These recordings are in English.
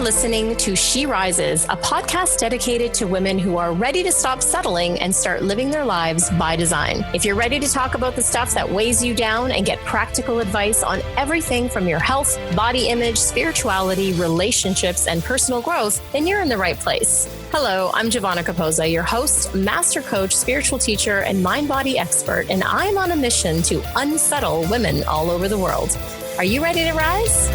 listening to She Rises, a podcast dedicated to women who are ready to stop settling and start living their lives by design. If you're ready to talk about the stuff that weighs you down and get practical advice on everything from your health, body image, spirituality, relationships, and personal growth, then you're in the right place. Hello, I'm Giovanna Capozza, your host, master coach, spiritual teacher, and mind-body expert, and I'm on a mission to unsettle women all over the world. Are you ready to rise?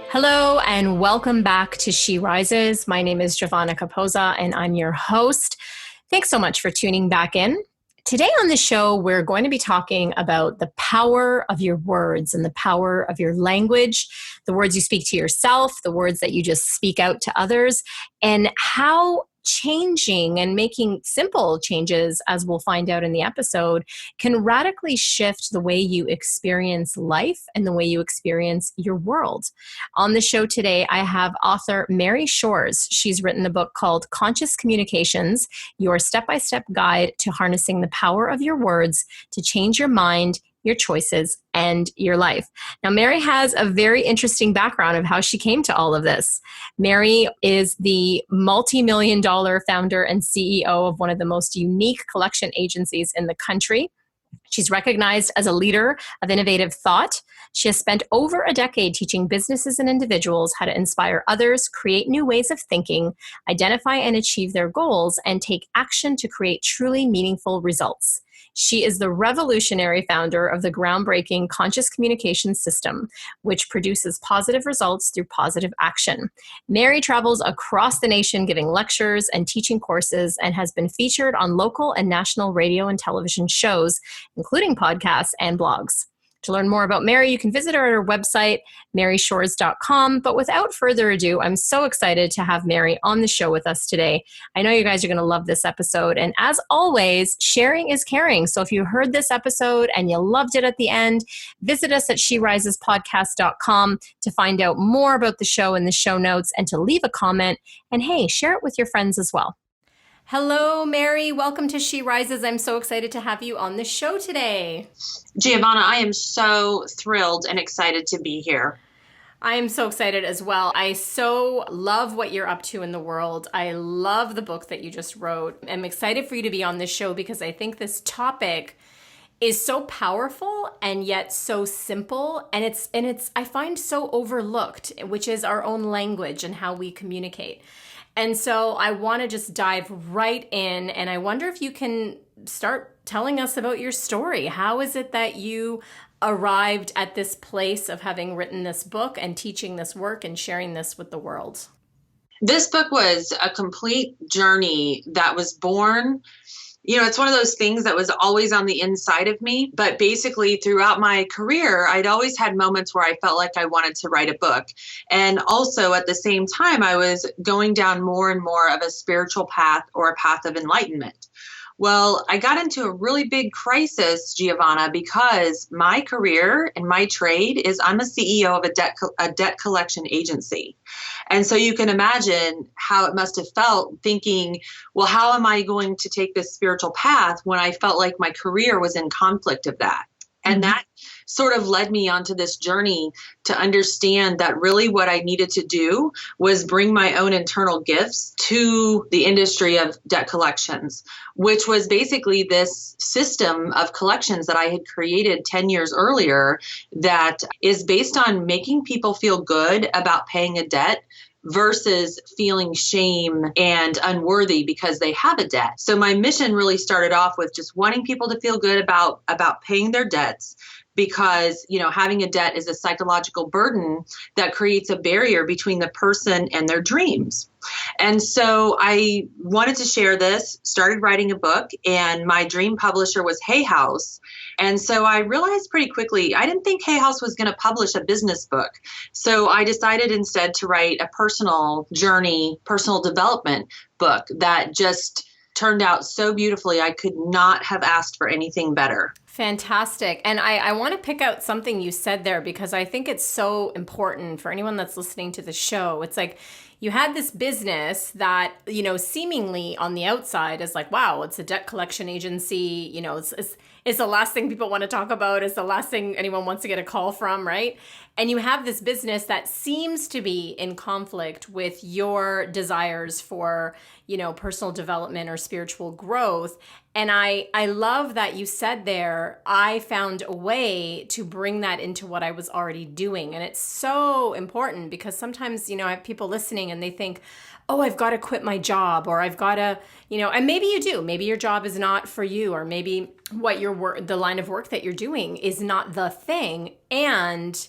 Hello, and welcome back to She Rises. My name is Giovanna Capozza, and I'm your host. Thanks so much for tuning back in. Today on the show, we're going to be talking about the power of your words and the power of your language, the words you speak to yourself, the words that you just speak out to others, and how changing and making simple changes, as we'll find out in the episode, can radically shift the way you experience life and the way you experience your world. On the show today, I have author Mary Shores. She's written a book called Conscious Communications, Your Step-by-Step Guide to Harnessing the Power of Your Words to Change Your Mind, Your Choices, and Your Life. Now, Mary has a very interesting background of how she came to all of this. Mary is the multi-million-dollar founder and CEO of one of the most unique collection agencies in the country. She's recognized as a leader of innovative thought. She has spent over a decade teaching businesses and individuals how to inspire others, create new ways of thinking, identify and achieve their goals, and take action to create truly meaningful results. She is the revolutionary founder of the groundbreaking Conscious Communication System, which produces positive results through positive action. Mary travels across the nation giving lectures and teaching courses and has been featured on local and national radio and television shows, including podcasts and blogs. To learn more about Mary, you can visit her at her website, maryshores.com. But without further ado, I'm so excited to have Mary on the show with us today. I know you guys are going to love this episode. And as always, sharing is caring. So if you heard this episode and you loved it at the end, visit us at SheRisesPodcast.com to find out more about the show in the show notes and to leave a comment. And hey, share it with your friends as well. Hello, Mary. Welcome to She Rises. I'm so excited to have you on the show today. Giovanna, I am so thrilled and excited to be here. I am so excited as well. I so love what you're up to in the world. I love the book that you just wrote. I'm excited for you to be on this show because I think this topic is so powerful and yet so simple. And it's I find so overlooked, which is our own language and how we communicate. And so I want to just dive right in, and I wonder if you can start telling us about your story. How is it that you arrived at this place of having written this book and teaching this work and sharing this with the world? This book was a complete journey that was born. It's one of those things that was always on the inside of me. But basically, throughout my career, I'd always had moments where I felt like I wanted to write a book. And also at the same time, I was going down more and more of a spiritual path or a path of enlightenment. Well, I got into a really big crisis, Giovanna, because my career and my trade is I'm a CEO of a debt collection agency. And so you can imagine how it must have felt thinking, well, how am I going to take this spiritual path when I felt like my career was in conflict of that? And that sort of led me onto this journey to understand that really what I needed to do was bring my own internal gifts to the industry of debt collections, which was basically this system of collections that I had created 10 years earlier that is based on making people feel good about paying a debt versus feeling shame and unworthy because they have a debt. So my mission really started off with just wanting people to feel good about paying their debts, because, having a debt is a psychological burden that creates a barrier between the person and their dreams. And so I wanted to share this, started writing a book, and my dream publisher was Hay House. And so I realized pretty quickly, I didn't think Hay House was going to publish a business book. So I decided instead to write a personal journey, personal development book that just turned out so beautifully. I could not have asked for anything better. Fantastic. And I want to pick out something you said there because I think it's so important for anyone that's listening to the show. It's like you had this business that, seemingly on the outside is like, wow, it's a debt collection agency. It's the last thing people want to talk about. It's the last thing anyone wants to get a call from, right? And you have this business that seems to be in conflict with your desires for, personal development or spiritual growth. And I love that you said there, I found a way to bring that into what I was already doing. And it's so important because sometimes, I have people listening and they think, oh, I've got to quit my job, or I've got to, and maybe you do. Maybe your job is not for you, or maybe what the line of work that you're doing is not the thing. And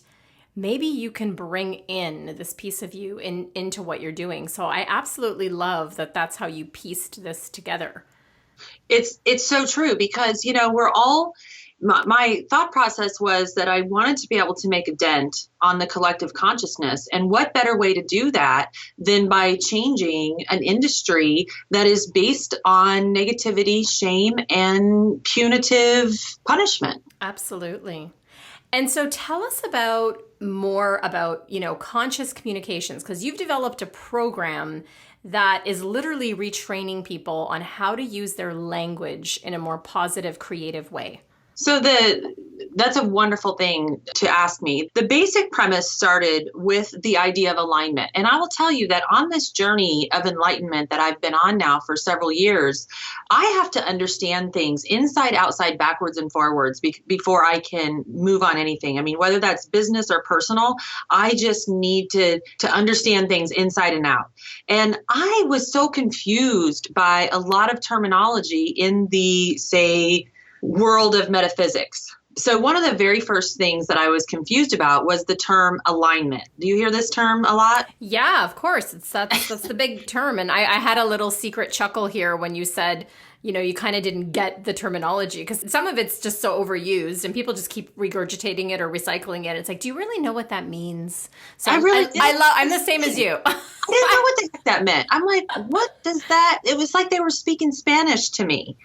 maybe you can bring in this piece of you into what you're doing. So I absolutely love that that's how you pieced this together. It's so true because, we're all, my thought process was that I wanted to be able to make a dent on the collective consciousness. And what better way to do that than by changing an industry that is based on negativity, shame, and punitive punishment? Absolutely. And so tell us more about, conscious communications, because you've developed a program that is literally retraining people on how to use their language in a more positive, creative way. So that's a wonderful thing to ask me. The basic premise started with the idea of alignment. And I will tell you that on this journey of enlightenment that I've been on now for several years, I have to understand things inside, outside, backwards, and forwards before I can move on anything. I mean, whether that's business or personal, I just need to understand things inside and out. And I was so confused by a lot of terminology in the, say, world of metaphysics. So one of the very first things that I was confused about was the term alignment. Do you hear this term a lot? Yeah, of course. That's the big term. And I had a little secret chuckle here when you said, you kind of didn't get the terminology because some of it's just so overused and people just keep regurgitating it or recycling it. It's like, do you really know what that means? So I'm the same as you. I didn't know what the heck that meant. I'm like, what does that? It was like they were speaking Spanish to me.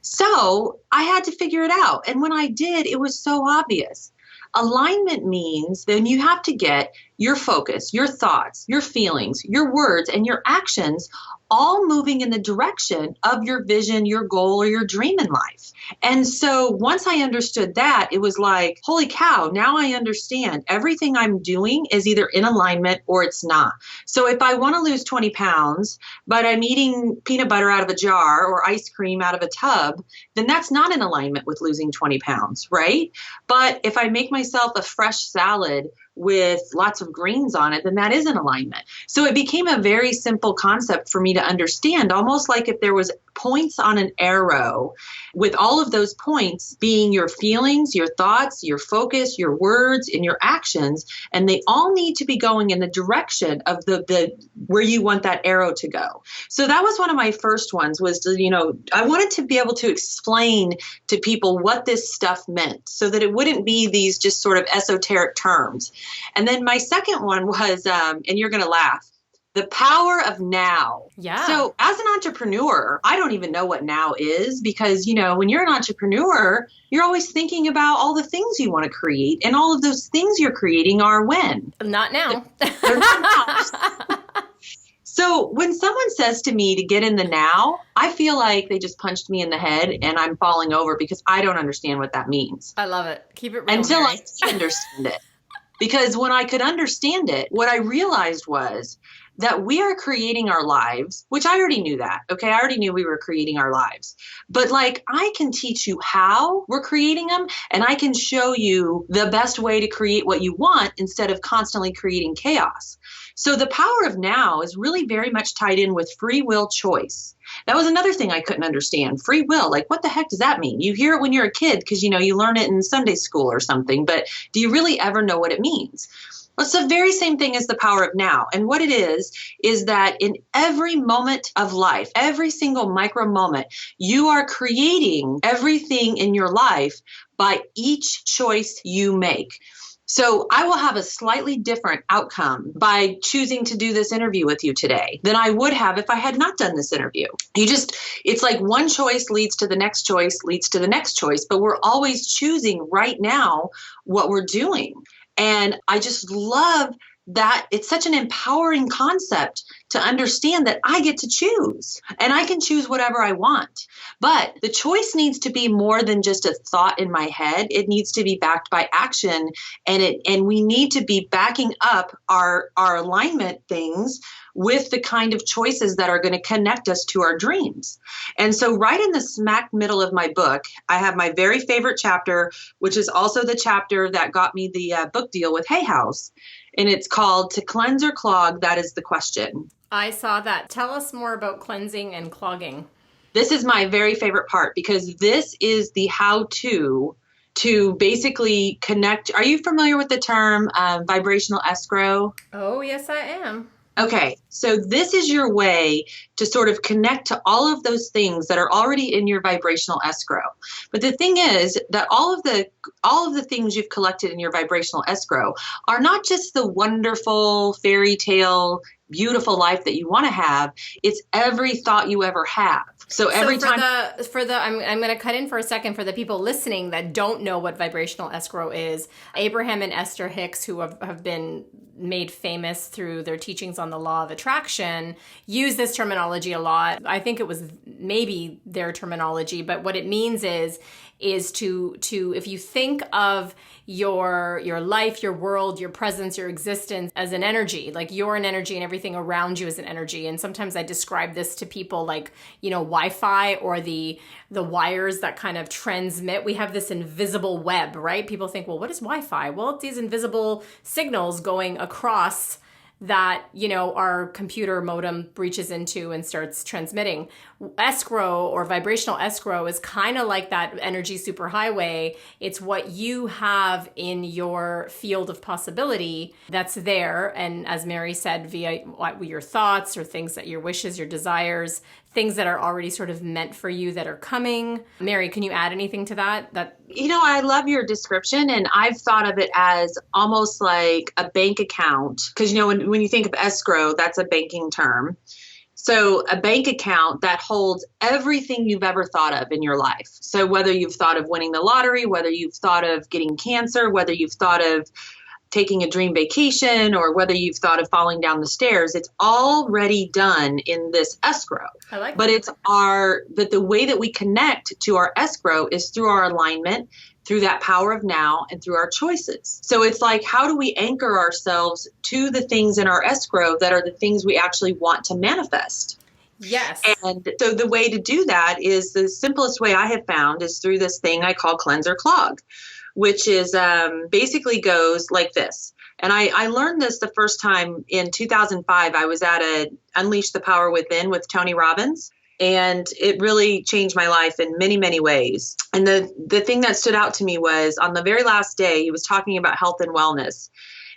So I had to figure it out. And when I did, it was so obvious. Alignment means then you have to get your focus, your thoughts, your feelings, your words, and your actions all moving in the direction of your vision, your goal, or your dream in life. And so once I understood that, it was like, holy cow, now I understand everything I'm doing is either in alignment or it's not. So if I want to lose 20 pounds, but I'm eating peanut butter out of a jar or ice cream out of a tub, then that's not in alignment with losing 20 pounds, right? But if I make myself a fresh salad with lots of greens on it, then that is in alignment. So it became a very simple concept for me to understand, almost like if there was points on an arrow, with all of those points being your feelings, your thoughts, your focus, your words, and your actions, and they all need to be going in the direction of the where you want that arrow to go. So that was one of my first ones was to, I wanted to be able to explain to people what this stuff meant so that it wouldn't be these just sort of esoteric terms. And then my second one was, and you're going to laugh, the power of now. Yeah. So as an entrepreneur, I don't even know what now is because, when you're an entrepreneur, you're always thinking about all the things you want to create. And all of those things you're creating are when? Not now. They're not now. So when someone says to me to get in the now, I feel like they just punched me in the head and I'm falling over because I don't understand what that means. I love it. Keep it real. Until Mary. I understand it. Because when I could understand it, what I realized was that we are creating our lives, which I already knew that. Okay, I already knew we were creating our lives. But I can teach you how we're creating them, and I can show you the best way to create what you want instead of constantly creating chaos. So the power of now is really very much tied in with free will choice. That was another thing I couldn't understand. Free will, what the heck does that mean? You hear it when you're a kid because, you learn it in Sunday school or something, but do you really ever know what it means? Well, it's the very same thing as the power of now. And what it is that in every moment of life, every single micro moment, you are creating everything in your life by each choice you make. So I will have a slightly different outcome by choosing to do this interview with you today than I would have if I had not done this interview. It's like one choice leads to the next choice, leads to the next choice, but we're always choosing right now what we're doing. And I just love that it's such an empowering concept to understand that I get to choose and I can choose whatever I want. But the choice needs to be more than just a thought in my head. It needs to be backed by action, and we need to be backing up our alignment things with the kind of choices that are going to connect us to our dreams. And so right in the smack middle of my book, I have my very favorite chapter, which is also the chapter that got me the book deal with Hay House. And it's called To Cleanse or Clog, That is the Question. I saw that. Tell us more about cleansing and clogging. This is my very favorite part because this is the how-to to basically connect. Are you familiar with the term vibrational escrow? Oh, yes, I am. Okay, so this is your way to sort of connect to all of those things that are already in your vibrational escrow. But the thing is that all of the things you've collected in your vibrational escrow are not just the wonderful fairy tale, beautiful life that you want to have. It's every thought you ever have. So every time I'm going to cut in for a second for the people listening that don't know what vibrational escrow is. Abraham and Esther Hicks, who have been made famous through their teachings on the law of attraction, use this terminology a lot. I think it was maybe their terminology, but what it means is to if you think of your life, your world, your presence, your existence as an energy, like you're an energy and everything around you is an energy. And sometimes I describe this to people like, Wi-Fi or the wires that kind of transmit. We have this invisible web, right? People think, well, what is Wi-Fi? Well, it's these invisible signals going across that, our computer modem breaches into and starts transmitting. Escrow or vibrational escrow is kind of like that energy superhighway. It's what you have in your field of possibility that's there. And as Mary said, via your thoughts or things that your wishes, your desires, things that are already sort of meant for you that are coming. Mary, can you add anything to that? I love your description, and I've thought of it as almost like a bank account. Because, when you think of escrow, that's a banking term. So a bank account that holds everything you've ever thought of in your life. So whether you've thought of winning the lottery, whether you've thought of getting cancer, whether you've thought of taking a dream vacation, or whether you've thought of falling down the stairs, it's already done in this escrow. I like but that. But the way that we connect to our escrow is through our alignment, through that power of now, and through our choices. So it's like, how do we anchor ourselves to the things in our escrow that are the things we actually want to manifest? Yes. And so the way to do that is the simplest way I have found is through this thing I call cleanse or clog, which is basically goes like this. And I learned this the first time in 2005. I was at a Unleash the Power Within with Tony Robbins. And it really changed my life in many, many ways. And the thing that stood out to me was on the very last day, he was talking about health and wellness.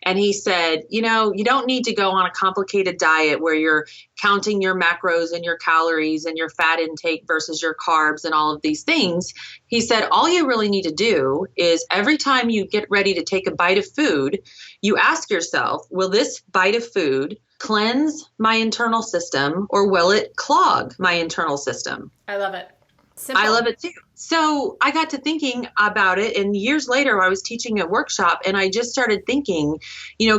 And he said, you don't need to go on a complicated diet where you're counting your macros and your calories and your fat intake versus your carbs and all of these things. He said, all you really need to do is every time you get ready to take a bite of food, you ask yourself, will this bite of food cleanse my internal system, or will it clog my internal system? I love it. Simple. I love it too. So I got to thinking about it, and years later I was teaching a workshop, and I just started thinking,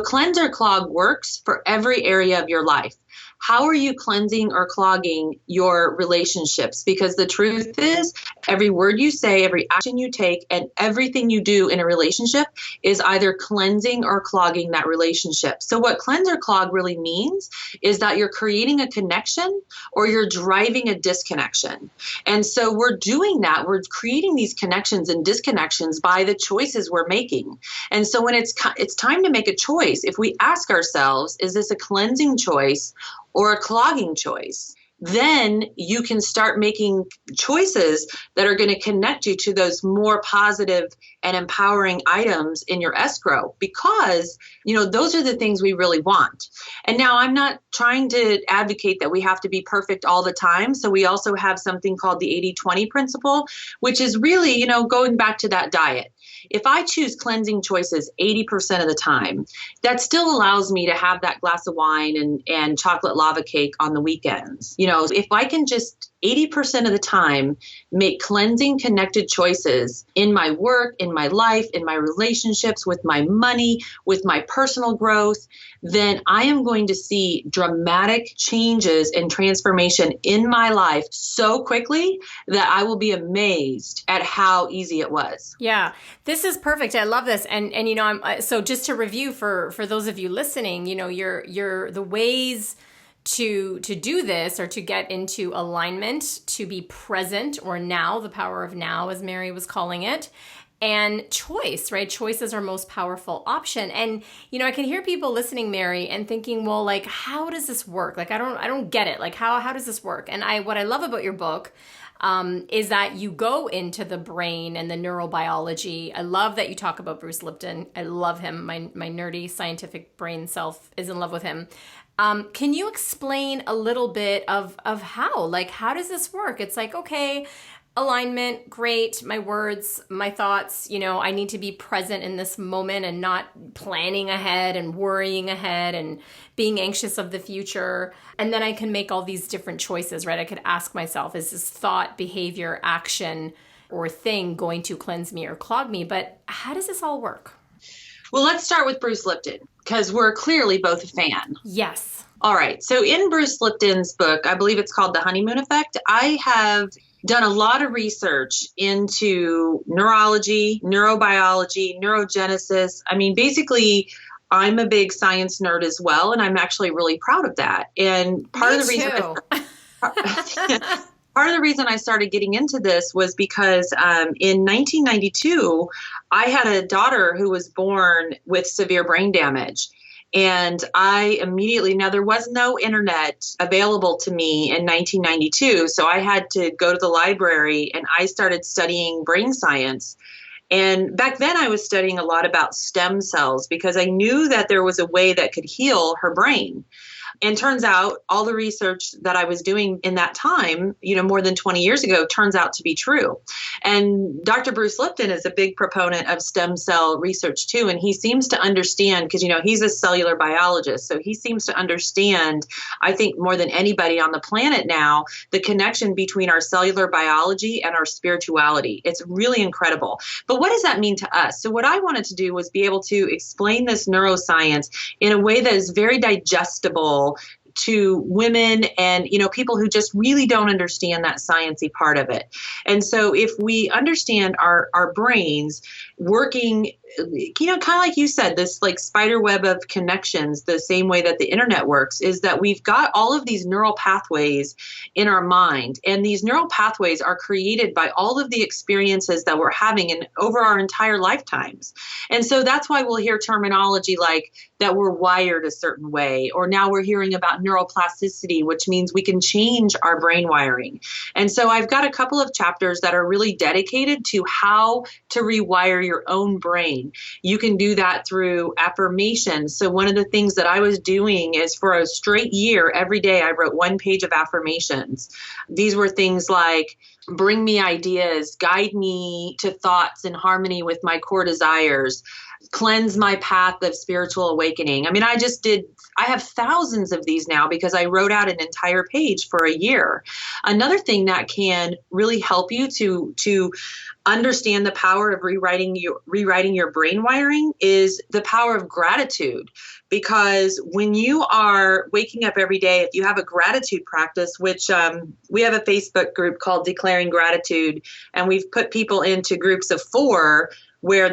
cleanse or clog works for every area of your life. How are you cleansing or clogging your relationships? Because the truth is, every word you say, every action you take, and everything you do in a relationship is either cleansing or clogging that relationship. So what cleanse or clog really means is that you're creating a connection or you're driving a disconnection. And so we're doing that. We're creating these connections and disconnections by the choices we're making. And so when it's time to make a choice, if we ask ourselves, is this a cleansing choice or a clogging choice? Then you can start making choices that are going to connect you to those more positive and empowering items in your escrow, because, those are the things we really want. And now I'm not trying to advocate that we have to be perfect all the time. So we also have something called the 80-20 principle, which is really, going back to that diet. if I choose cleansing choices 80% of the time, that still allows me to have that glass of wine and chocolate lava cake on the weekends. If I can just 80% of the time make cleansing connected choices in my work, in my life, in my relationships, with my money, with my personal growth, then I am going to see dramatic changes and transformation in my life so quickly that I will be amazed at how easy it was. Yeah, this is perfect. I love this. And I'm so just to review for those of you listening, you're the ways to do this or to get into alignment, to be present, or now, the power of now, as Mary was calling it. And choice, right? Choice is our most powerful option. And, I can hear people listening, Mary, and thinking, well, like, how does this work? Like, I don't get it. Like, how does this work? And what I love about your book is that you go into the brain and the neurobiology. I love that you talk about Bruce Lipton. I love him. My nerdy scientific brain self is in love with him. Can you explain a little bit of how? Like, how does this work? It's like, okay, alignment, great. My words, my thoughts, I need to be present in this moment and not planning ahead and worrying ahead and being anxious of the future. And then I can make all these different choices, right? I could ask myself, is this thought, behavior, action, or thing going to cleanse me or clog me? But how does this all work? Well, let's start with Bruce Lipton, because we're clearly both a fan. Yes. All right. So in Bruce Lipton's book, I believe it's called The Honeymoon Effect, I have done a lot of research into neurology, neurobiology, neurogenesis. I mean, basically, I'm a big science nerd as well, and I'm actually really proud of that. And part of the reason I started getting into this was because in 1992, I had a daughter who was born with severe brain damage. And I immediately, now there was no internet available to me in 1992, so I had to go to the library and I started studying brain science. And back then I was studying a lot about stem cells because I knew that there was a way that could heal her brain. And turns out all the research that I was doing in that time, more than 20 years ago, turns out to be true. And Dr. Bruce Lipton is a big proponent of stem cell research too. And he seems to understand, because, he's a cellular biologist. So he seems to understand, I think more than anybody on the planet now, the connection between our cellular biology and our spirituality. It's really incredible. But what does that mean to us? So what I wanted to do was be able to explain this neuroscience in a way that is very digestible to women and, people who just really don't understand that sciencey part of it. And so if we understand our brains working, kind of like you said, this like spider web of connections, the same way that the internet works, is that we've got all of these neural pathways in our mind. And these neural pathways are created by all of the experiences that we're having over our entire lifetimes. And so that's why we'll hear terminology like that we're wired a certain way, or now we're hearing about neuroplasticity, which means we can change our brain wiring. And so I've got a couple of chapters that are really dedicated to how to rewire your own brain. You can do that through affirmations. So one of the things that I was doing is for a straight year, every day I wrote one page of affirmations. These were things like, bring me ideas, guide me to thoughts in harmony with my core desires, cleanse my path of spiritual awakening. I mean, I have thousands of these now because I wrote out an entire page for a year. Another thing that can really help you to understand the power of rewriting your brain wiring is the power of gratitude. Because when you are waking up every day, if you have a gratitude practice, which we have a Facebook group called Declaring Gratitude, and we've put people into groups of 4 where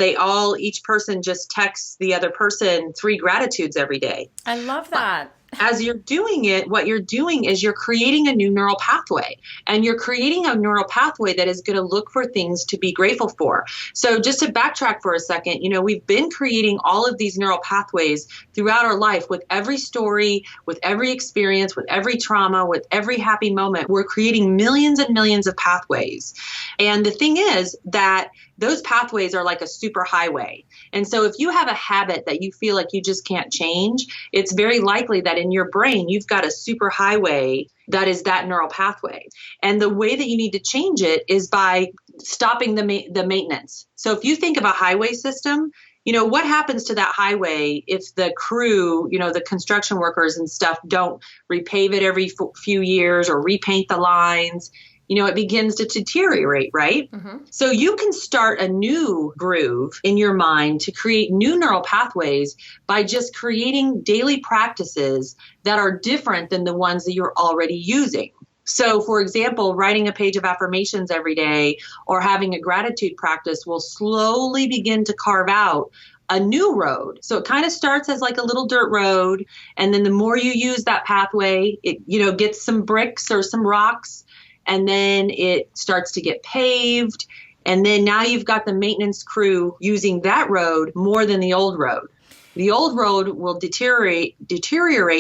each person just texts the other person 3 gratitudes every day. I love that. As you're doing it, what you're doing is you're creating a new neural pathway, and you're creating a neural pathway that is going to look for things to be grateful for. So just to backtrack for a second, we've been creating all of these neural pathways throughout our life with every story, with every experience, with every trauma, with every happy moment. We're creating millions and millions of pathways. And the thing is that those pathways are like a super highway. And so if you have a habit that you feel like you just can't change, it's very likely that in your brain, you've got a super highway that is that neural pathway. And the way that you need to change it is by stopping the maintenance. So if you think of a highway system, what happens to that highway if the crew, the construction workers and stuff don't repave it every few years or repaint the lines? It begins to deteriorate, right? Mm-hmm. So you can start a new groove in your mind to create new neural pathways by just creating daily practices that are different than the ones that you're already using. So, for example, writing a page of affirmations every day or having a gratitude practice will slowly begin to carve out a new road. So it kind of starts as like a little dirt road. And then the more you use that pathway, it, gets some bricks or some rocks, and then it starts to get paved. And then now you've got the maintenance crew using that road more than the old road. The old road will deteriorate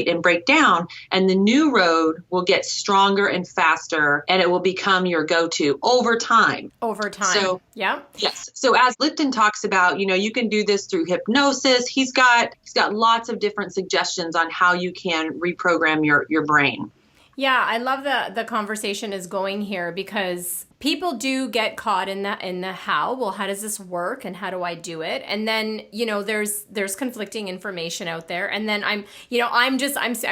and break down, and the new road will get stronger and faster, and it will become your go-to over time. Over time. So, yeah. Yes. So as Lipton talks about, you can do this through hypnosis. He's got lots of different suggestions on how you can reprogram your brain. Yeah, I love the conversation is going here, because people do get caught in the how. Well, how does this work and how do I do it? And then, there's conflicting information out there. And then I'm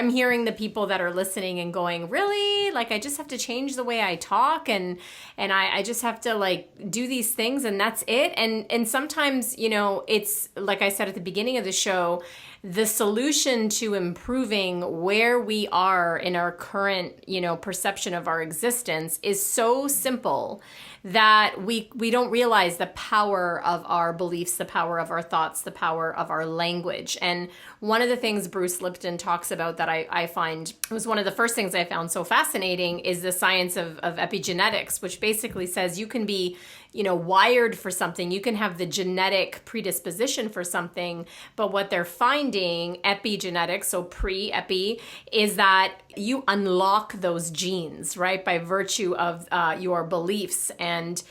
hearing the people that are listening and going, really? Like, I just have to change the way I talk and I just have to like do these things and that's it. And sometimes, it's like I said at the beginning of the show, the solution to improving where we are in our current, perception of our existence is so simple that we don't realize the power of our beliefs, the power of our thoughts, the power of our language. And one of the things Bruce Lipton talks about that I find was one of the first things I found so fascinating is the science of epigenetics, which basically says you can be, wired for something. You can have the genetic predisposition for something, but what they're finding, epigenetics, so pre-epi, is that you unlock those genes, right, by virtue of your beliefs and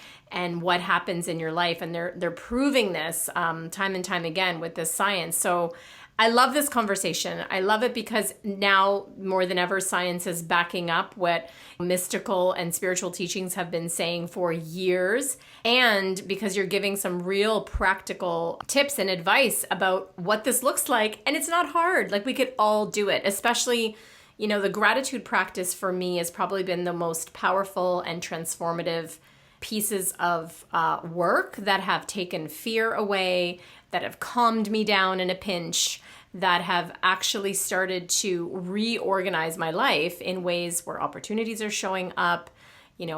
what happens in your life. And they're proving this time and time again with this science. So I love this conversation. I love it because now more than ever, science is backing up what mystical and spiritual teachings have been saying for years. And because you're giving some real practical tips and advice about what this looks like. And it's not hard. Like, we could all do it, especially, the gratitude practice for me has probably been the most powerful and transformative pieces of work that have taken fear away, that have calmed me down in a pinch, that have actually started to reorganize my life in ways where opportunities are showing up,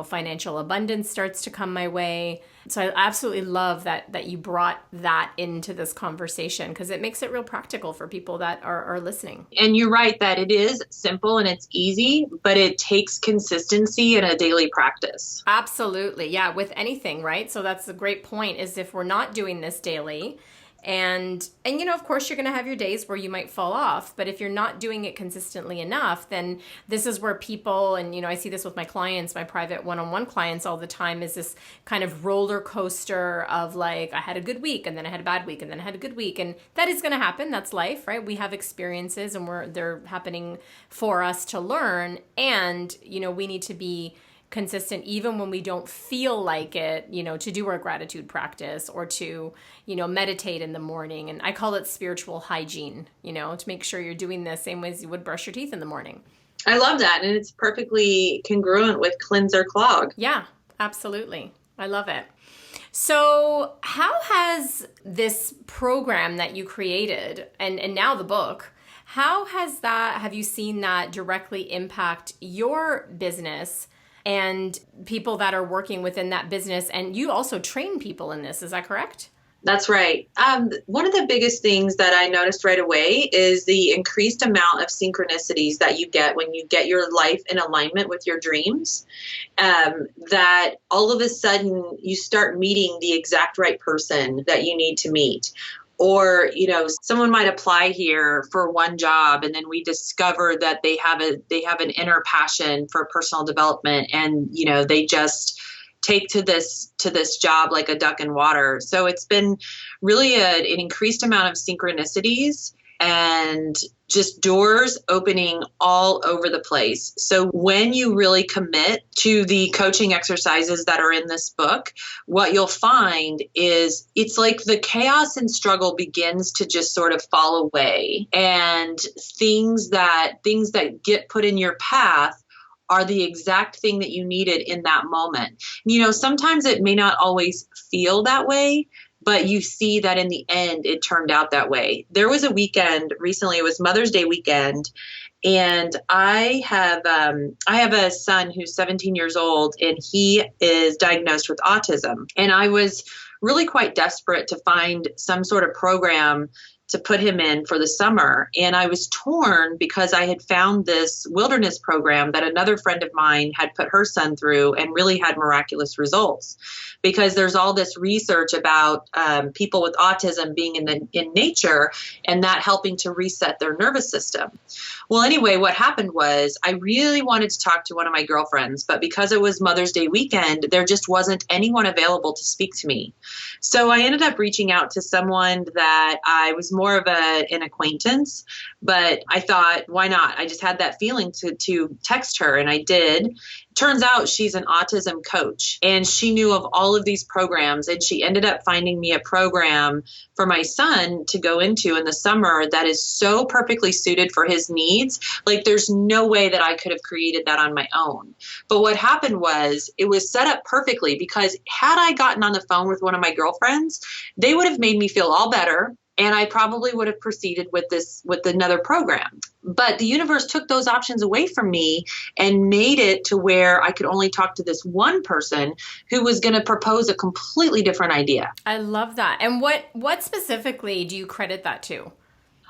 financial abundance starts to come my way. So I absolutely love that you brought that into this conversation, because it makes it real practical for people that are listening. And you're right that it is simple and it's easy, but it takes consistency and a daily practice. Absolutely. Yeah, with anything, right? So that's a great point, is if we're not doing this daily, and of course you're going to have your days where you might fall off, but if you're not doing it consistently enough, then this is where people, and I see this with my clients, my private one-on-one clients all the time, is this kind of roller coaster of like, I had a good week and then I had a bad week and then I had a good week. And that is going to happen. That's life, right? We have experiences and they're happening for us to learn. And, we need to be consistent even when we don't feel like it, to do our gratitude practice or to, meditate in the morning. And I call it spiritual hygiene, to make sure you're doing the same way as you would brush your teeth in the morning. I love that. And it's perfectly congruent with cleanse or clog. Yeah, absolutely. I love it. So how has this program that you created and now the book, have you seen that directly impact your business and people that are working within that business? And you also train people in this, is that correct? That's right. One of the biggest things that I noticed right away is the increased amount of synchronicities that you get when you get your life in alignment with your dreams. That all of a sudden you start meeting the exact right person that you need to meet. Or, someone might apply here for one job, and then we discover that they have an inner passion for personal development, and, they just take to this job like a duck in water. So it's been really an increased amount of synchronicities. and just doors opening all over the place. So when you really commit to the coaching exercises that are in this book, what you'll find is it's like the chaos and struggle begins to just sort of fall away, and things that get put in your path are the exact thing that you needed in that moment. Sometimes it may not always feel that way, but you see that in the end, it turned out that way. There was a weekend recently, it was Mother's Day weekend, and I have a son who's 17 years old, and he is diagnosed with autism. And I was really quite desperate to find some sort of program to put him in for the summer. And I was torn because I had found this wilderness program that another friend of mine had put her son through and really had miraculous results. Because there's all this research about people with autism being in nature and that helping to reset their nervous system. Well, anyway, what happened was I really wanted to talk to one of my girlfriends, but because it was Mother's Day weekend, there just wasn't anyone available to speak to me. So I ended up reaching out to someone that I was more of an acquaintance, but I thought, why not? I just had that feeling to text her, and I did. Turns out she's an autism coach, and she knew of all of these programs, and she ended up finding me a program for my son to go into in the summer that is so perfectly suited for his needs. Like, there's no way that I could have created that on my own. But what happened was it was set up perfectly, because had I gotten on the phone with one of my girlfriends, they would have made me feel all better. And I probably would have proceeded with another program. But the universe took those options away from me and made it to where I could only talk to this one person who was going to propose a completely different idea. I love that. And what specifically do you credit that to?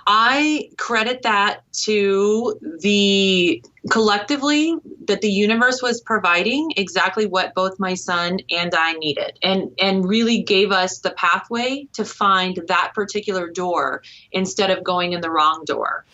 I credit that to the collectively that the universe was providing exactly what both my son and I needed, and really gave us the pathway to find that particular door instead of going in the wrong door.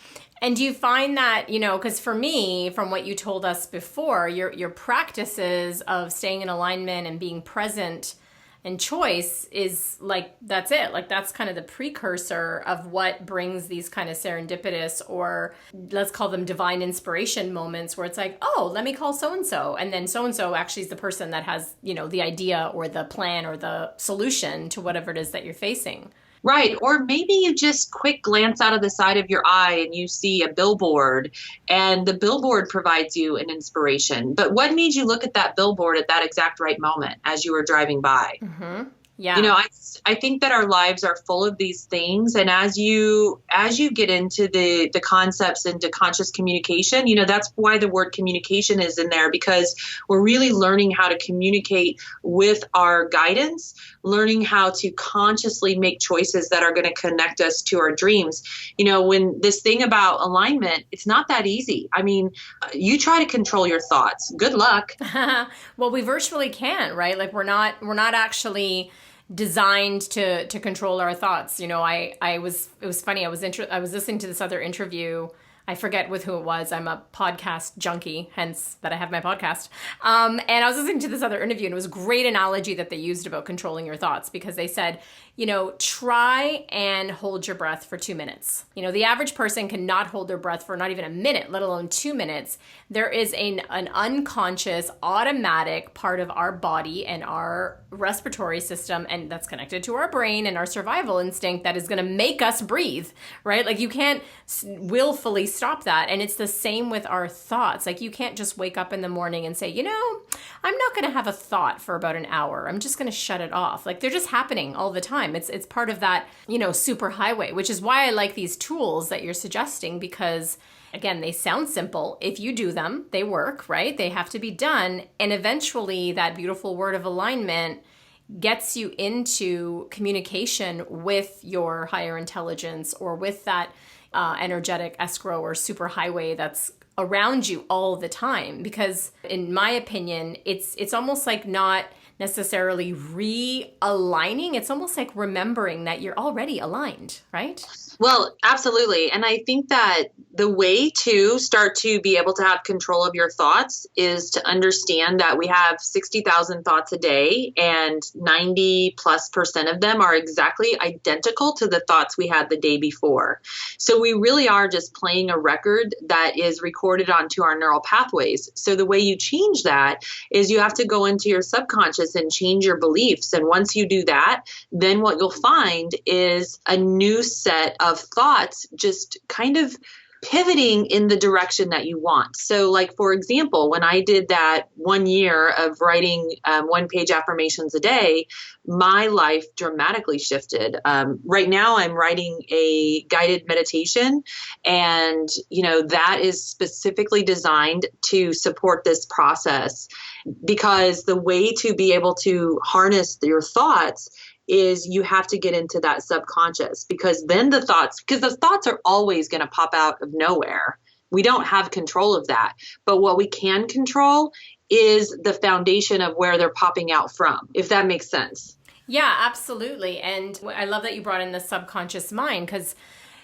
And do you find that, because for me, from what you told us before, your practices of staying in alignment and being present and choice is like, that's it. Like, that's kind of the precursor of what brings these kind of serendipitous, or let's call them divine inspiration moments, where it's like, oh, let me call so-and-so. And then so-and-so actually is the person that has, the idea or the plan or the solution to whatever it is that you're facing. Right. Or maybe you just quick glance out of the side of your eye and you see a billboard, and the billboard provides you an inspiration. But what made you look at that billboard at that exact right moment as you were driving by? Mm-hmm. Yeah. I think that our lives are full of these things. And as you get into the concepts into conscious communication, that's why the word communication is in there, because we're really learning how to communicate with our guidance, learning how to consciously make choices that are going to connect us to our dreams. When this thing about alignment, it's not that easy. I mean, you try to control your thoughts. Good luck. Well, we virtually can, right? Like, we're not actually designed to control our thoughts. It was funny. I was listening to this other interview. I forget with who it was. I'm a podcast junkie, hence that I have my podcast. And I was listening to this other interview, and it was a great analogy that they used about controlling your thoughts, because they said, try and hold your breath for 2 minutes. The average person cannot hold their breath for not even a minute, let alone 2 minutes. There is an unconscious, automatic part of our body and our respiratory system, and that's connected to our brain and our survival instinct, that is going to make us breathe, right? Like, you can't willfully stop that. And it's the same with our thoughts. Like, you can't just wake up in the morning and say, I'm not going to have a thought for about an hour. I'm just going to shut it off. Like, they're just happening all the time. It's part of that, super highway, which is why I like these tools that you're suggesting, because again, they sound simple. If you do them, they work, right? They have to be done. And eventually that beautiful word of alignment gets you into communication with your higher intelligence, or with that energetic escrow or super highway that's around you all the time. Because in my opinion, it's almost like not necessarily realigning. It's almost like remembering that you're already aligned, right? Well, absolutely. And I think that the way to start to be able to have control of your thoughts is to understand that we have 60,000 thoughts a day, and 90+% of them are exactly identical to the thoughts we had the day before. So we really are just playing a record that is recorded onto our neural pathways. So the way you change that is you have to go into your subconscious and change your beliefs. And once you do that, then what you'll find is a new set of thoughts just kind of pivoting in the direction that you want. So like, for example, when I did that 1 year of writing 1-page affirmations a day, my life dramatically shifted. Right now I'm writing a guided meditation, and, that is specifically designed to support this process, because the way to be able to harness your thoughts is you have to get into that subconscious, because then the thoughts are always going to pop out of nowhere. We don't have control of that. But what we can control is the foundation of where they're popping out from, if that makes sense. Yeah, absolutely. And I love that you brought in the subconscious mind, because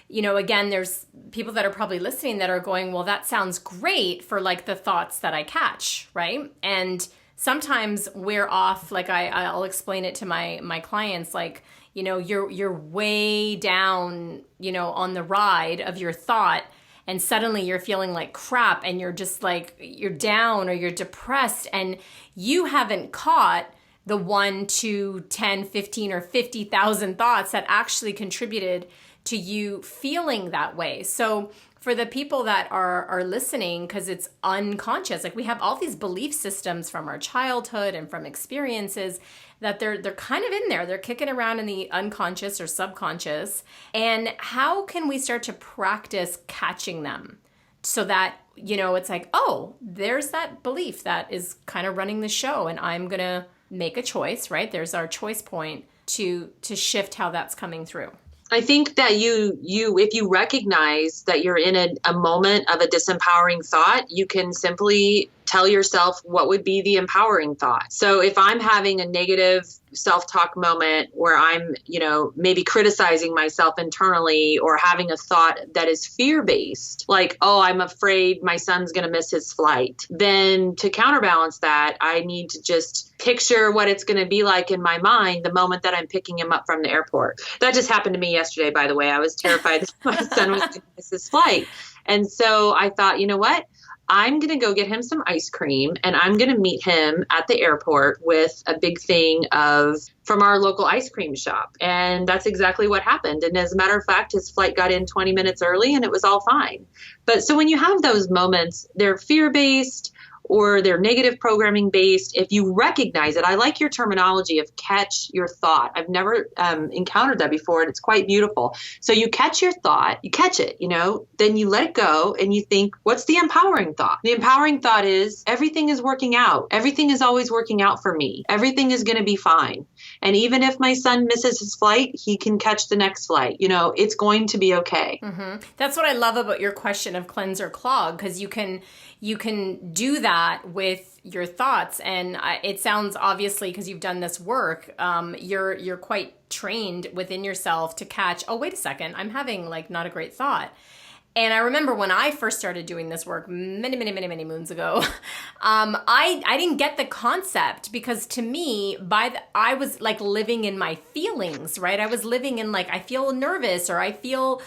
again, there's people that are probably listening that are going, well, that sounds great for like the thoughts that I catch, right? And sometimes we're off, like I'll explain it to my clients, like, you're way down, on the ride of your thought, and suddenly you're feeling like crap, and you're just like, you're down or you're depressed, and you haven't caught the 1, 2, 10, 15, or 50,000 thoughts that actually contributed to you feeling that way. So for the people that are listening, because it's unconscious, like we have all these belief systems from our childhood and from experiences that they're kind of in there. They're kicking around in the unconscious or subconscious. And how can we start to practice catching them so that, it's like, oh, there's that belief that is kind of running the show, and I'm going to make a choice, right? There's our choice point to shift how that's coming through. I think that you if you recognize that you're in a moment of a disempowering thought, you can simply tell yourself what would be the empowering thought. So if I'm having a negative self-talk moment where I'm, maybe criticizing myself internally, or having a thought that is fear-based, like, oh, I'm afraid my son's going to miss his flight, then to counterbalance that, I need to just picture what it's going to be like in my mind the moment that I'm picking him up from the airport. That just happened to me yesterday, by the way. I was terrified that my son was going to miss his flight. And so I thought, you know what? I'm going to go get him some ice cream, and I'm going to meet him at the airport with a big thing from our local ice cream shop. And that's exactly what happened. And as a matter of fact, his flight got in 20 minutes early, and it was all fine. But so when you have those moments, they're fear-based or they're negative programming based. If you recognize it, I like your terminology of catch your thought. I've never encountered that before, and it's quite beautiful. So you catch your thought, you catch it, then you let it go, and you think, what's the empowering thought? The empowering thought is everything is working out. Everything is always working out for me. Everything is going to be fine. And even if my son misses his flight, he can catch the next flight. It's going to be okay. Mm-hmm. That's what I love about your question of cleanse or clog, because you can do that with your thoughts. And it sounds, obviously, because you've done this work, you're quite trained within yourself to catch, oh, wait a second, I'm having like not a great thought. And I remember when I first started doing this work many moons ago, I didn't get the concept, because to me, I was like living in my feelings, right? I was living in like, I feel nervous, or I feel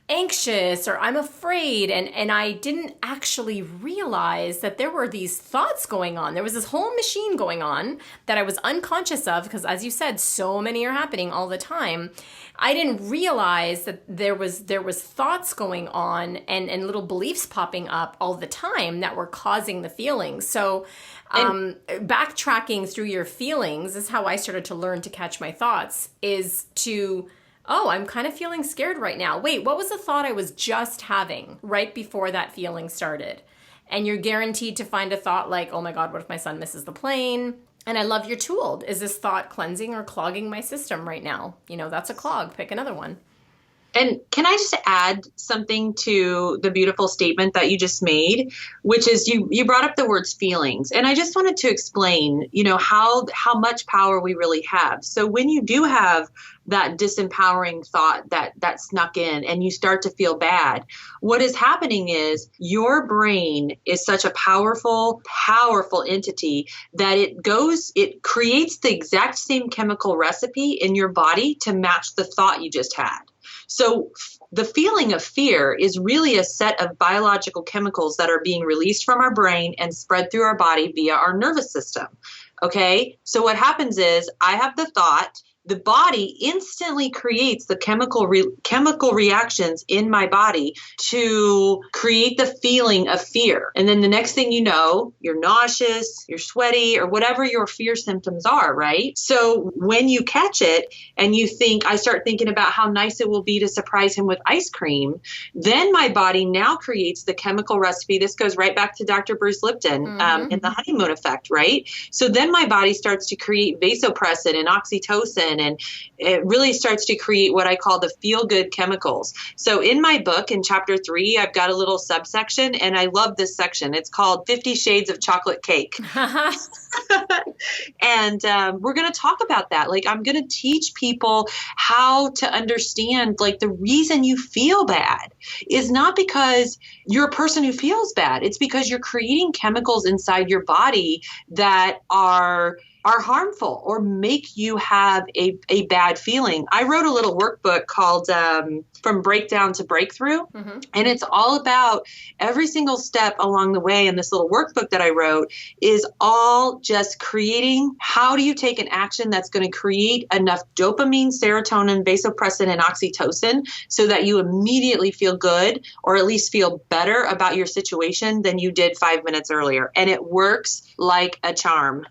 anxious, or I'm afraid. And I didn't actually realize that there were these thoughts going on. There was this whole machine going on that I was unconscious of, because as you said, so many are happening all the time. I didn't realize that there was thoughts going on and little beliefs popping up all the time that were causing the feelings. So backtracking through your feelings is how I started to learn to catch my thoughts, is to, oh, I'm kind of feeling scared right now. Wait, what was the thought I was just having right before that feeling started? And you're guaranteed to find a thought like, oh my God, what if my son misses the plane? And I love your tool. Is this thought cleansing or clogging my system right now? That's a clog. Pick another one. And can I just add something to the beautiful statement that you just made, which is you brought up the words feelings. And I just wanted to explain, how much power we really have. So when you do have that disempowering thought that snuck in and you start to feel bad, what is happening is your brain is such a powerful, powerful entity that it creates the exact same chemical recipe in your body to match the thought you just had. So the feeling of fear is really a set of biological chemicals that are being released from our brain and spread through our body via our nervous system. Okay. So what happens is I have the thought, the body instantly creates the chemical reactions in my body to create the feeling of fear. And then the next thing you know, you're nauseous, you're sweaty, or whatever your fear symptoms are, right? So when you catch it and I start thinking about how nice it will be to surprise him with ice cream, then my body now creates the chemical recipe. This goes right back to Dr. Bruce Lipton in the Honeymoon Effect, right? So then my body starts to create vasopressin and oxytocin, and it really starts to create what I call the feel-good chemicals. So in my book, in chapter 3, I've got a little subsection, and I love this section. It's called 50 Shades of Chocolate Cake. And we're going to talk about that. Like, I'm going to teach people how to understand, like, the reason you feel bad is not because you're a person who feels bad. It's because you're creating chemicals inside your body that are harmful or make you have a bad feeling. I wrote a little workbook called From Breakdown to Breakthrough. And it's all about every single step along the way. And this little workbook that I wrote is all just creating, how do you take an action that's going to create enough dopamine, serotonin, vasopressin, and oxytocin so that you immediately feel good, or at least feel better about your situation than you did 5 minutes earlier. And it works like a charm.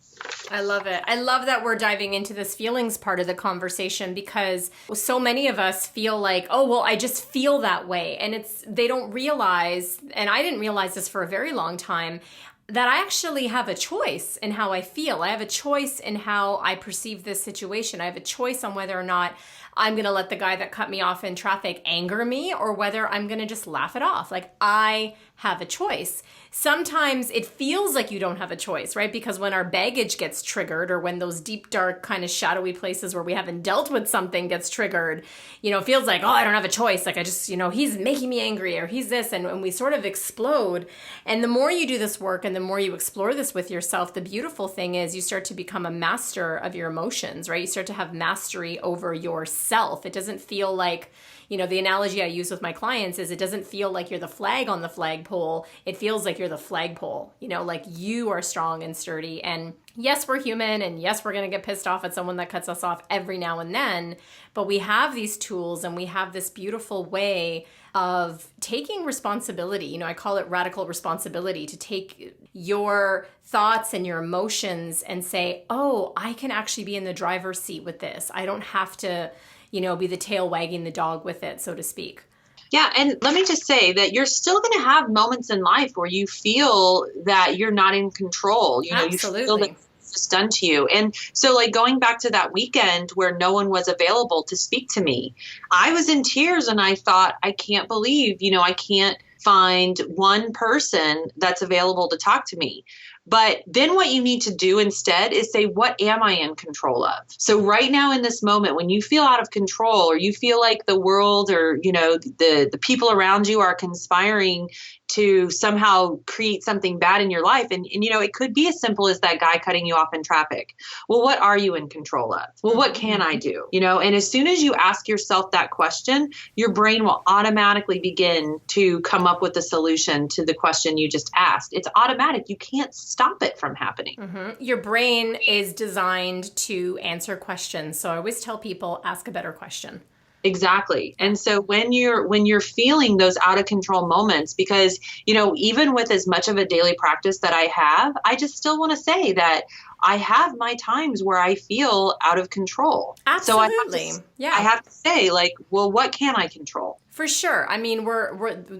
I love it. I love that we're diving into this feelings part of the conversation, because so many of us feel like, oh, well, I just feel that way. And they don't realize, and I didn't realize this for a very long time, that I actually have a choice in how I feel. I have a choice in how I perceive this situation. I have a choice on whether or not I'm going to let the guy that cut me off in traffic anger me, or whether I'm going to just laugh it off. Like, I have a choice. Sometimes it feels like you don't have a choice, right? Because when our baggage gets triggered, or when those deep, dark, kind of shadowy places where we haven't dealt with something gets triggered, it feels like, oh, I don't have a choice. Like, I just, he's making me angry, or he's this, and we sort of explode. And the more you do this work and the more you explore this with yourself, the beautiful thing is you start to become a master of your emotions, right? You start to have mastery over yourself. It doesn't feel like, the analogy I use with my clients is, it doesn't feel like you're the flag on the flagpole. It feels like you're the flagpole, like you are strong and sturdy. And yes, we're human. And yes, we're going to get pissed off at someone that cuts us off every now and then. But we have these tools, and we have this beautiful way of taking responsibility. I call it radical responsibility, to take your thoughts and your emotions and say, oh, I can actually be in the driver's seat with this. I don't have to, be the tail wagging the dog with it, so to speak. Yeah. And let me just say that you're still going to have moments in life where you feel that you're not in control. Absolutely. You feel that it's just done to you. And so, like, going back to that weekend where no one was available to speak to me, I was in tears, and I thought, I can't believe, I can't find one person that's available to talk to me. But then what you need to do instead is say, what am I in control of? So right now in this moment, when you feel out of control, or you feel like the world, or, the people around you are conspiring to somehow create something bad in your life. And it could be as simple as that guy cutting you off in traffic. Well, what are you in control of? Well, what can I do? And as soon as you ask yourself that question, your brain will automatically begin to come up with a solution to the question you just asked. It's automatic. You can't stop it from happening. Your brain is designed to answer questions. So I always tell people, ask a better question. Exactly. And so when you're feeling those out of control moments, because, even with as much of a daily practice that I have, I just still want to say that I have my times where I feel out of control. Absolutely. So I have to say, like, well, what can I control? For sure. I mean,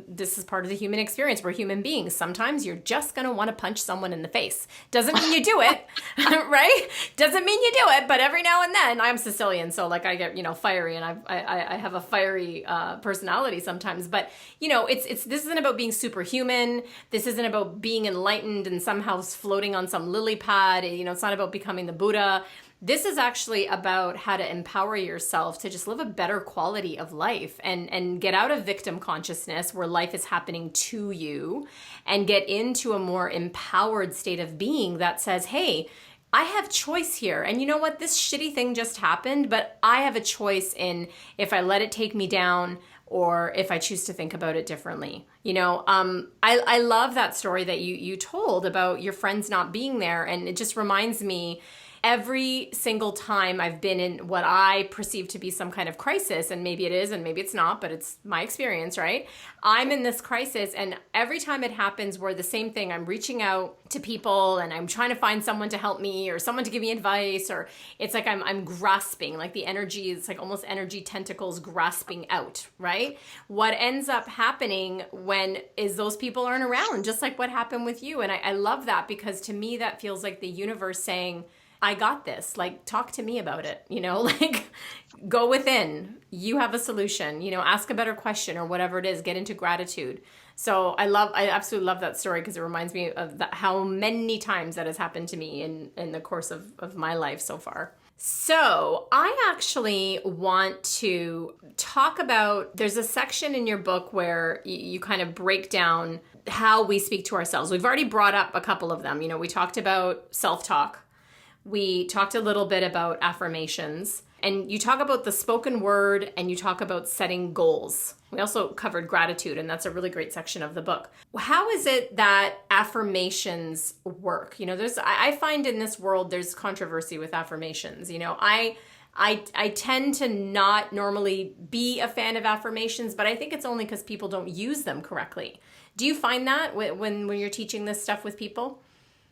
this is part of the human experience. We're human beings. Sometimes you're just going to want to punch someone in the face. Doesn't mean you do it, right? Doesn't mean you do it, but every now and then, I'm Sicilian, so like I get, fiery, and I have a fiery personality sometimes, but this isn't about being superhuman. This isn't about being enlightened and somehow floating on some lily pad. It's not about becoming the Buddha. This is actually about how to empower yourself to just live a better quality of life and get out of victim consciousness where life is happening to you and get into a more empowered state of being that says, hey, I have choice here. And you know what? This shitty thing just happened, but I have a choice in if I let it take me down or if I choose to think about it differently. I love that story that you told about your friends not being there. And it just reminds me, every single time I've been in what I perceive to be some kind of crisis, and maybe it is and maybe it's not, but it's my experience, right? I'm in this crisis, and every time it happens where the same thing, I'm reaching out to people and I'm trying to find someone to help me or someone to give me advice, or it's like I'm grasping, like the energy is like almost energy tentacles grasping out, right? What ends up happening when is those people aren't around, just like what happened with you. And I love that, because to me that feels like the universe saying, I got this, like, talk to me about it, like go within, you have a solution, ask a better question or whatever it is, get into gratitude. So I absolutely love that story, because it reminds me of how many times that has happened to me in the course of my life so far. So I actually want to talk about, there's a section in your book where you kind of break down how we speak to ourselves. We've already brought up a couple of them. We talked about self-talk. We talked a little bit about affirmations, and you talk about the spoken word, and you talk about setting goals. We also covered gratitude, and that's a really great section of the book. How is it that affirmations work? I find in this world there's controversy with affirmations. I tend to not normally be a fan of affirmations, but I think it's only because people don't use them correctly. Do you find that when you're teaching this stuff with people?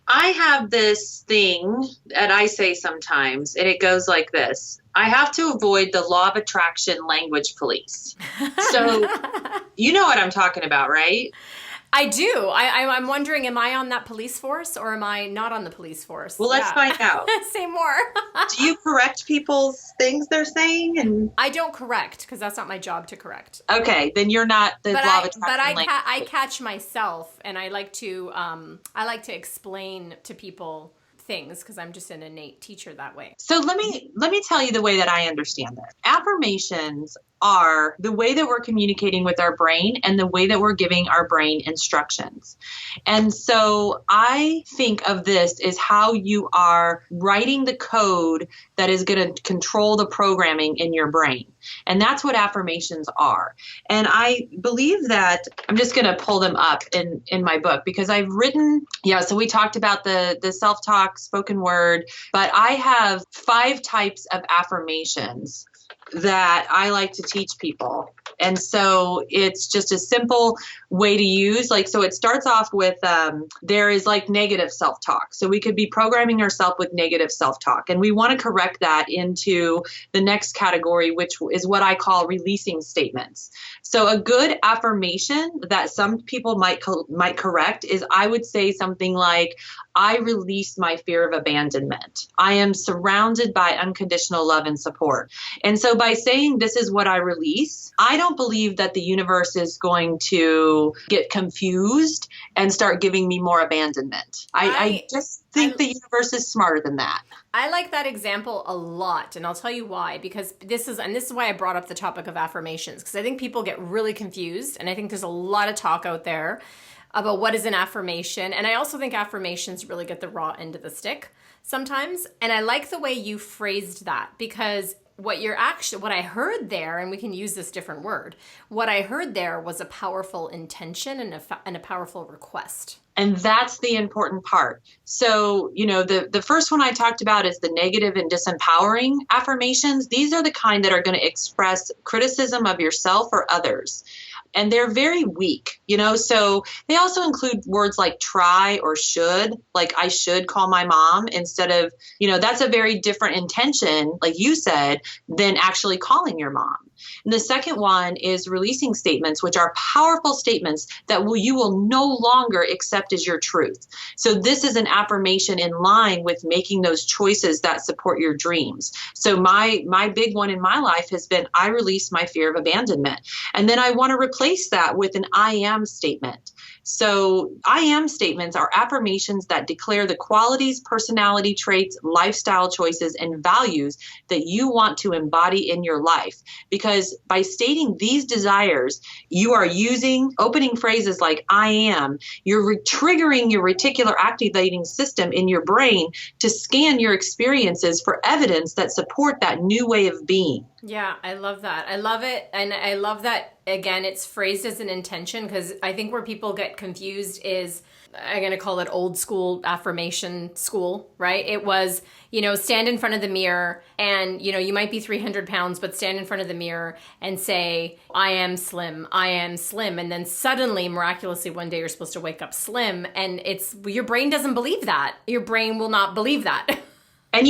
I have this thing that I say sometimes, and it goes like this. I have to avoid the law of attraction language police. So you know what I'm talking about, right? I do. I'm wondering, am I on that police force or am I not on the police force? Well, let's find out. Say more. Do you correct people's things they're saying? And I don't correct, because that's not my job to correct. Okay, then you're not the law of attraction. But I catch myself, and I like to explain to people things, because I'm just an innate teacher that way. So let me tell you the way that I understand it. Affirmations are the way that we're communicating with our brain and the way that we're giving our brain instructions. And so I think of this as how you are writing the code that is going to control the programming in your brain. And that's what affirmations are. And I believe that I'm just going to pull them up in my book, because I've written, so we talked about the self-talk, spoken word, but I have 5 types of affirmations that I like to teach people. And so it's just a simple way to use, so it starts off with, there is negative self-talk. So we could be programming ourselves with negative self-talk, and we want to correct that into the next category, which is what I call releasing statements. So a good affirmation that some people might correct is, I would say something like, I release my fear of abandonment. I am surrounded by unconditional love and support. And so by saying this is what I release, I don't believe that the universe is going to get confused and start giving me more abandonment. I just think the universe is smarter than that. I like that example a lot, and I'll tell you why, because this is why I brought up the topic of affirmations, because I think people get really confused, and I think there's a lot of talk out there about what is an affirmation. And I also think affirmations really get the raw end of the stick sometimes. And I like the way you phrased that, because what I heard there, and we can use this different word, what I heard there was a powerful intention and a powerful request. And that's the important part. So, the first one I talked about is the negative and disempowering affirmations. These are the kind that are going to express criticism of yourself or others. And they're very weak, so they also include words like try or should, like I should call my mom, instead of, that's a very different intention, like you said, than actually calling your mom. And the second one is releasing statements, which are powerful statements that you will no longer accept as your truth. So this is an affirmation in line with making those choices that support your dreams. So my big one in my life has been, I release my fear of abandonment. And then I want to replace that with an I am statement. So I am statements are affirmations that declare the qualities, personality traits, lifestyle choices, and values that you want to embody in your life. Because by stating these desires, you are using opening phrases like I am, you're triggering your reticular activating system in your brain to scan your experiences for evidence that support that new way of being. Yeah, I love that. I love it. And I love that, again, it's phrased as an intention, because I think where people get confused is, I'm going to call it old school affirmation school, right? It was, stand in front of the mirror and, you might be 300 pounds, but stand in front of the mirror and say, I am slim, I am slim. And then suddenly, miraculously, one day you're supposed to wake up slim, and your brain doesn't believe that. Your brain will not believe that. And,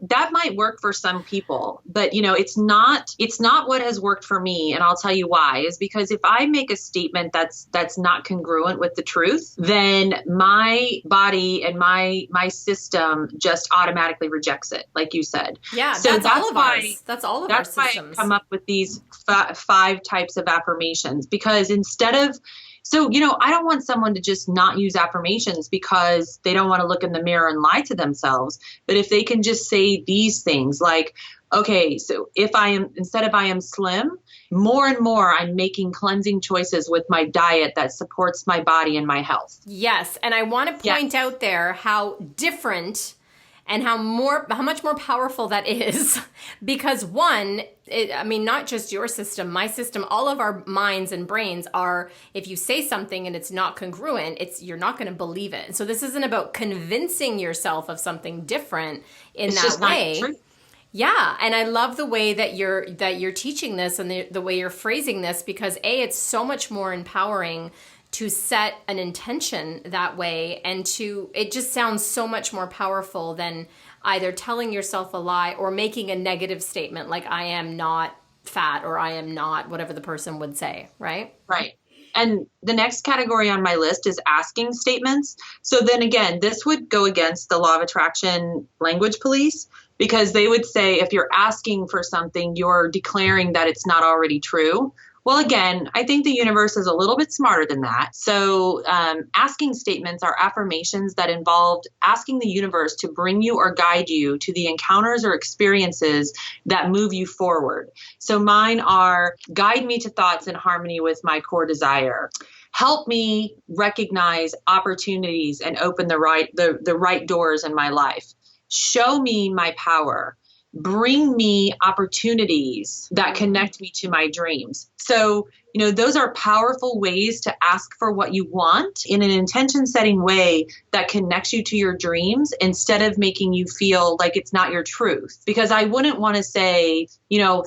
that might work for some people, but, it's not what has worked for me. And I'll tell you why, is because if I make a statement that's not congruent with the truth, then my body and my system just automatically rejects it, like you said. Yeah, so that's all of ours. That's all of our systems. That's why I come up with these five types of affirmations, because instead of So, I don't want someone to just not use affirmations because they don't want to look in the mirror and lie to themselves. But if they can just say these things like, okay, so instead of I am slim, more and more I'm making cleansing choices with my diet that supports my body and my health. Yes. And I want to point out there how different and how much more powerful that is, because not just your system, my system, all of our minds and brains are, if you say something and it's not congruent, you're not going to believe it. So this isn't about convincing yourself of something different in that way. Yeah, and I love the way that you're teaching this and the way you're phrasing this, because it's so much more empowering to set an intention that way, and it just sounds so much more powerful than either telling yourself a lie or making a negative statement like I am not fat or I am not whatever the person would say, right? Right. And the next category on my list is asking statements. So then again, this would go against the law of attraction language police, because they would say if you're asking for something, you're declaring that it's not already true. Well, again, I think the universe is a little bit smarter than that. So asking statements are affirmations that involved asking the universe to bring you or guide you to the encounters or experiences that move you forward. So mine are: guide me to thoughts in harmony with my core desire. Help me recognize opportunities and open the right doors in my life. Show me my power. Bring me opportunities that connect me to my dreams. So, those are powerful ways to ask for what you want in an intention setting way that connects you to your dreams, instead of making you feel like it's not your truth. Because I wouldn't want to say,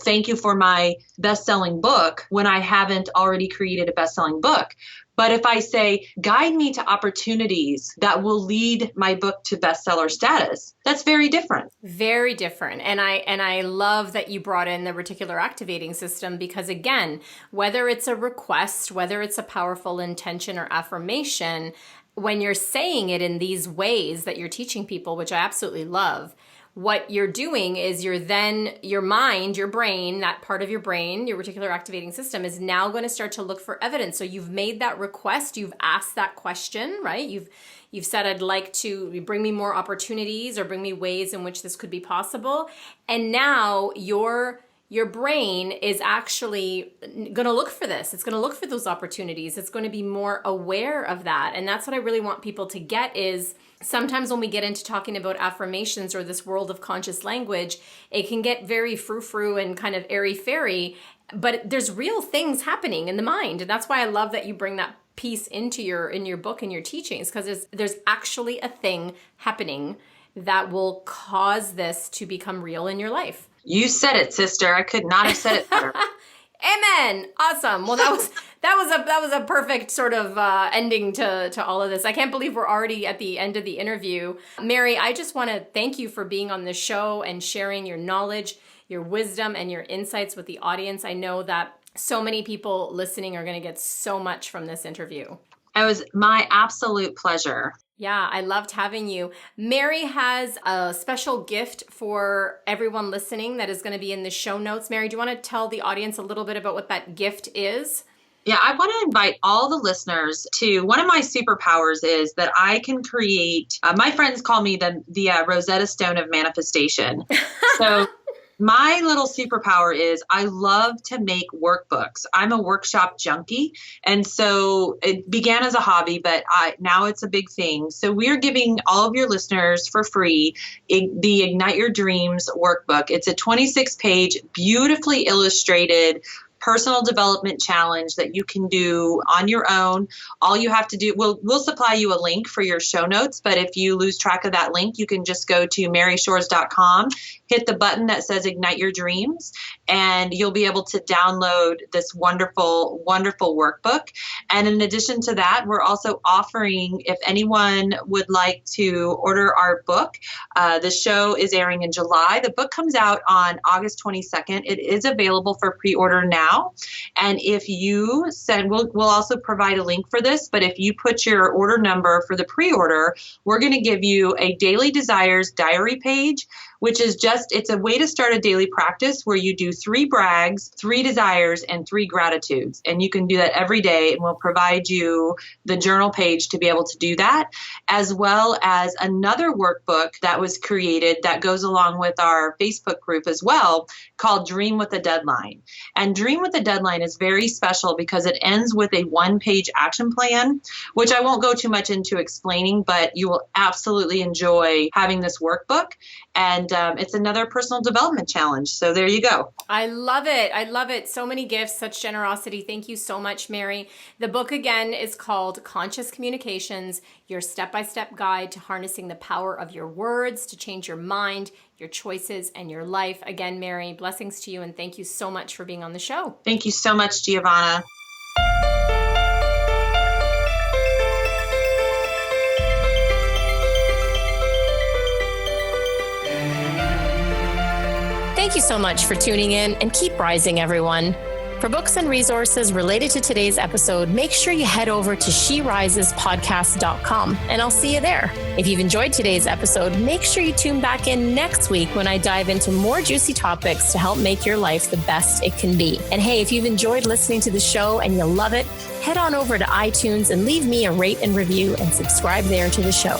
thank you for my best-selling book when I haven't already created a best-selling book. But if I say, guide me to opportunities that will lead my book to bestseller status, that's very different. Very different. And I love that you brought in the reticular activating system, because again, whether it's a request, whether it's a powerful intention or affirmation, when you're saying it in these ways that you're teaching people, which I absolutely love, what you're doing is your mind, your brain, that part of your brain, your reticular activating system, is now going to start to look for evidence. So you've made that request, you've asked that question, right? You've said, I'd like to bring me more opportunities or bring me ways in which this could be possible. And now your brain is actually going to look for this. It's going to look for those opportunities. It's going to be more aware of that. And that's what I really want people to get is, sometimes when we get into talking about affirmations or this world of conscious language, it can get very frou-frou and kind of airy-fairy, but there's real things happening in the mind. And that's why I love that you bring that piece into in your book and your teachings, because there's actually a thing happening that will cause this to become real in your life. You said it, sister. I could not have said it better. Amen. Awesome. Well, that was a perfect sort of ending to all of this. I can't believe we're already at the end of the interview. Mary, I just want to thank you for being on the show and sharing your knowledge, your wisdom, and your insights with the audience. I know that so many people listening are going to get so much from this interview. It was my absolute pleasure. Yeah, I loved having you. Mary has a special gift for everyone listening that is going to be in the show notes. Mary, do you want to tell the audience a little bit about what that gift is? Yeah, I want to invite all the listeners to one of my superpowers is that I can create, my friends call me the Rosetta Stone of manifestation. So my little superpower is I love to make workbooks. I'm a workshop junkie. And so it began as a hobby, but now it's a big thing. So we're giving all of your listeners for free the Ignite Your Dreams workbook. It's a 26-page, beautifully illustrated personal development challenge that you can do on your own. All you have to do, we'll supply you a link for your show notes, but if you lose track of that link, you can just go to maryshores.com, hit the button that says Ignite Your Dreams, and you'll be able to download this wonderful, wonderful workbook. And in addition to that, we're also offering, if anyone would like to order our book, the show is airing in July. The book comes out on August 22nd. It is available for pre-order now. And if you send, we'll also provide a link for this, but if you put your order number for the pre-order, we're going to give you a Daily Desires diary page, which is it's a way to start a daily practice where you do 3 brags, 3 desires, and 3 gratitudes. And you can do that every day, and we'll provide you the journal page to be able to do that, as well as another workbook that was created that goes along with our Facebook group as well, called Dream with a Deadline. And Dream with a Deadline is very special because it ends with a 1-page action plan, which I won't go too much into explaining, but you will absolutely enjoy having this workbook. And it's another personal development challenge. So there you go. I love it. I love it. So many gifts, such generosity. Thank you so much, Mary. The book again is called Conscious Communications, your step-by-step guide to harnessing the power of your words to change your mind, your choices, and your life. Again, Mary, blessings to you, and thank you so much for being on the show. Thank you so much, Giovanna. Thank you so much for tuning in, and keep rising, everyone. For books and resources related to today's episode, make sure you head over to sherisespodcast.com, and I'll see you there. If you've enjoyed today's episode, make sure you tune back in next week when I dive into more juicy topics to help make your life the best it can be. And hey, if you've enjoyed listening to the show and you love it, head on over to iTunes and leave me a rate and review and subscribe there to the show.